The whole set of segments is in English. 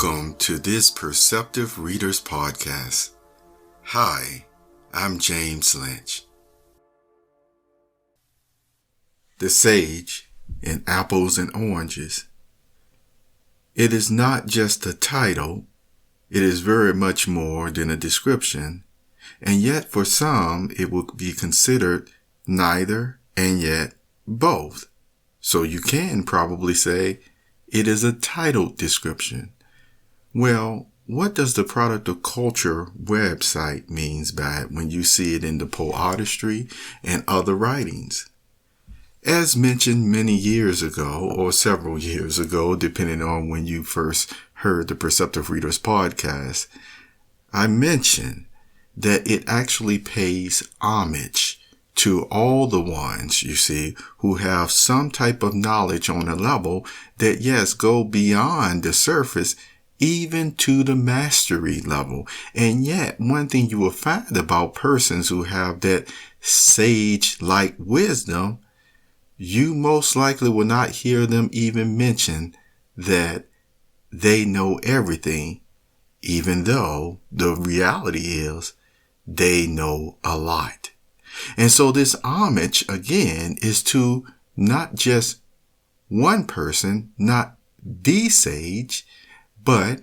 Welcome to this Perceptive Readers Podcast. Hi, I'm James Lynch. The Sage in Apples and Oranges. It is not just a title, it is very much more than a description, and yet for some it will be considered neither and yet both. So you can probably say it is a titled description. Well, what does the Product of Culture website means by it when you see it in the poetry and other writings? As mentioned many years ago, or several years ago, depending on when you first heard the Perceptive Readers podcast, I mentioned that it actually pays homage to all the ones, you see, who have some type of knowledge on a level that, yes, go beyond the surface, even to the mastery level. And yet, one thing you will find about persons who have that sage-like wisdom, you most likely will not hear them even mention that they know everything, even though the reality is they know a lot. And so this homage, again, is to not just one person, not the sage, but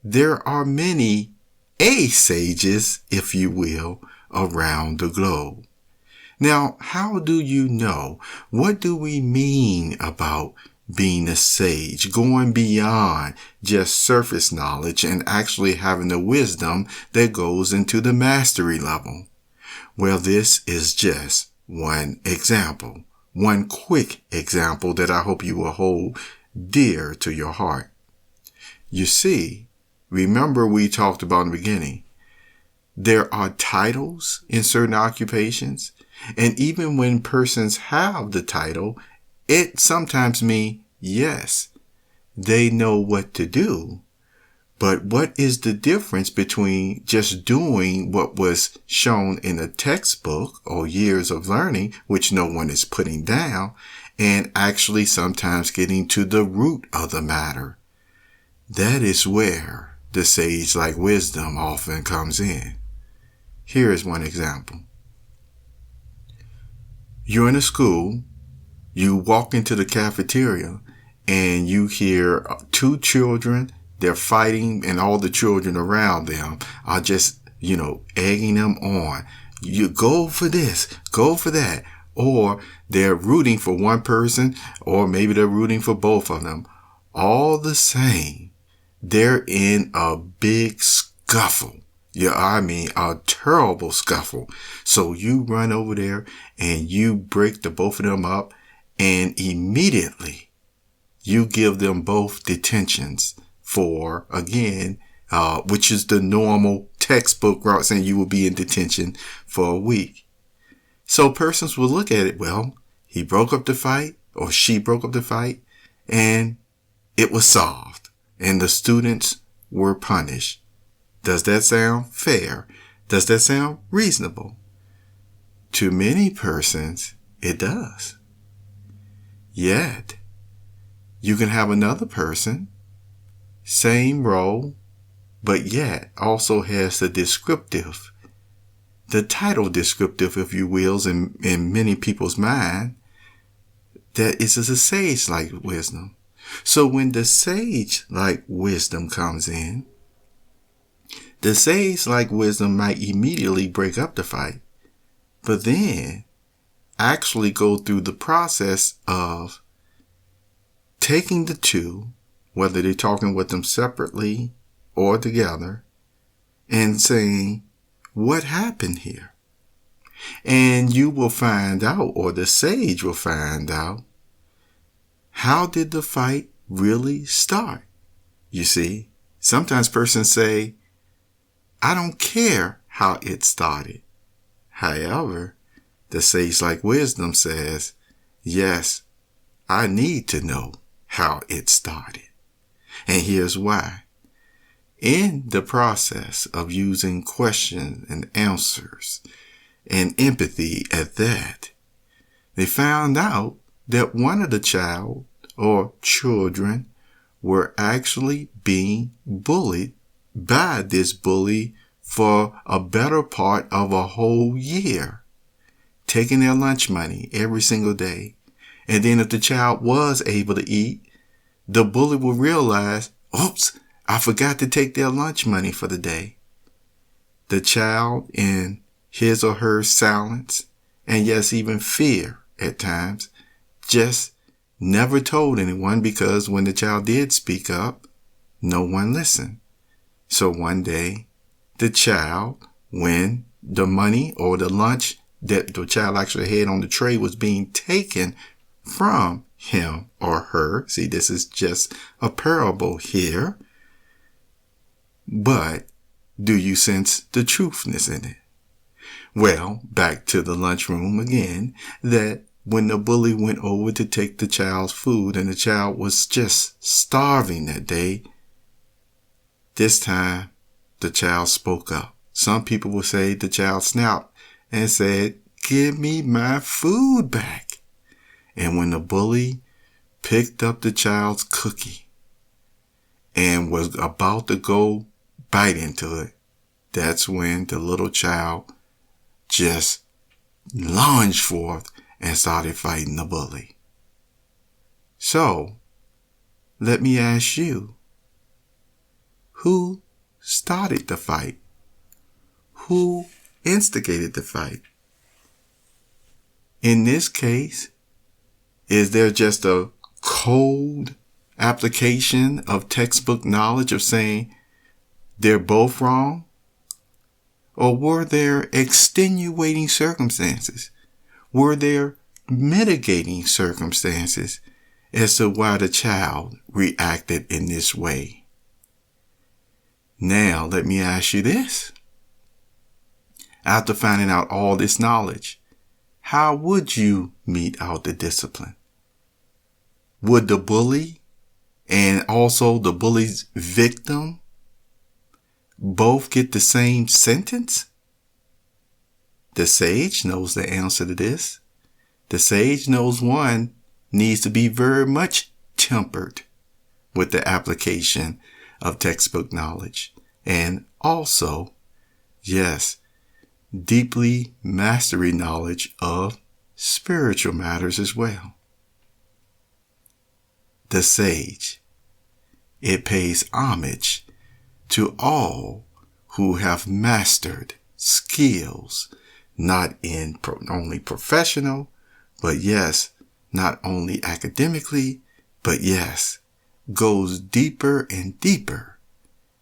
there are many sages, if you will, around the globe. Now, how do you know? What do we mean about being a sage, going beyond just surface knowledge and actually having the wisdom that goes into the mastery level? Well, this is just one example, one quick example that I hope you will hold dear to your heart. You see, remember we talked about in the beginning, there are titles in certain occupations, and even when persons have the title, it sometimes means, yes, they know what to do. But what is the difference between just doing what was shown in a textbook or years of learning, which no one is putting down, and actually sometimes getting to the root of the matter? That is where the sage-like wisdom often comes in. Here is one example. You're in a school, you walk into the cafeteria, and you hear two children, they're fighting, and all the children around them are just, egging them on. You go for this, go for that. Or they're rooting for one person, or maybe they're rooting for both of them. All the same, they're in a big scuffle. A terrible scuffle. So you run over there and you break the both of them up, and immediately you give them both detentions for, again, which is the normal textbook route, saying you will be in detention for a week. So persons will look at it, well, he broke up the fight or she broke up the fight and it was solved and the students were punished. Does that sound fair? Does that sound reasonable? To many persons, it does. Yet, you can have another person, same role, but yet also has the descriptive, the title descriptive, if you will, in many people's mind, that is a sage-like wisdom. So when the sage-like wisdom comes in, the sage-like wisdom might immediately break up the fight, but then actually go through the process of taking the two, whether they're talking with them separately or together, and saying, what happened here? And you will find out, or the sage will find out, how did the fight really start? You see, sometimes persons say, I don't care how it started. However, the sage-like wisdom says, yes, I need to know how it started. And here's why. In the process of using questions and answers and empathy at that, they found out that one of the child or children were actually being bullied by this bully for a better part of a whole year, taking their lunch money every single day. And then if the child was able to eat, the bully would realize, oops, I forgot to take their lunch money for the day. The child, in his or her silence, and yes, even fear at times, just never told anyone, because when the child did speak up, no one listened. So one day, the child, when the money or the lunch that the child actually had on the tray was being taken from him or her, see, this is just a parable here, but do you sense the truthness in it? Well, back to the lunchroom again, that when the bully went over to take the child's food and the child was just starving that day, this time the child spoke up. Some people will say the child snapped and said, "Give me my food back." And when the bully picked up the child's cookie and was about to go bite into it, that's when the little child just lunged forth and started fighting the bully. So, let me ask you, who started the fight? Who instigated the fight? In this case, is there just a cold application of textbook knowledge of saying they're both wrong? Or were there extenuating circumstances? Were there mitigating circumstances as to why the child reacted in this way? Now, let me ask you this. After finding out all this knowledge, how would you mete out the discipline? Would the bully and also the bully's victim both get the same sentence? The sage knows the answer to this. The sage knows one needs to be very much tempered with the application of textbook knowledge, and also, yes, deeply mastery knowledge of spiritual matters as well. The sage, it pays homage to all who have mastered skills, not in only professional, but yes, not only academically, but yes, goes deeper and deeper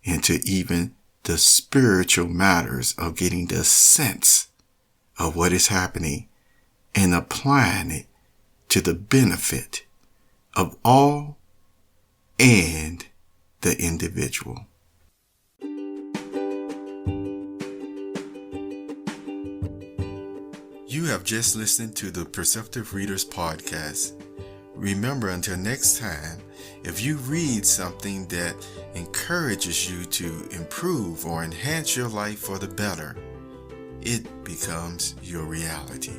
into even the spiritual matters of getting the sense of what is happening and applying it to the benefit of all and the individual. You have just listened to the Perceptive Readers Podcast. Remember, until next time, if you read something that encourages you to improve or enhance your life for the better, it becomes your reality.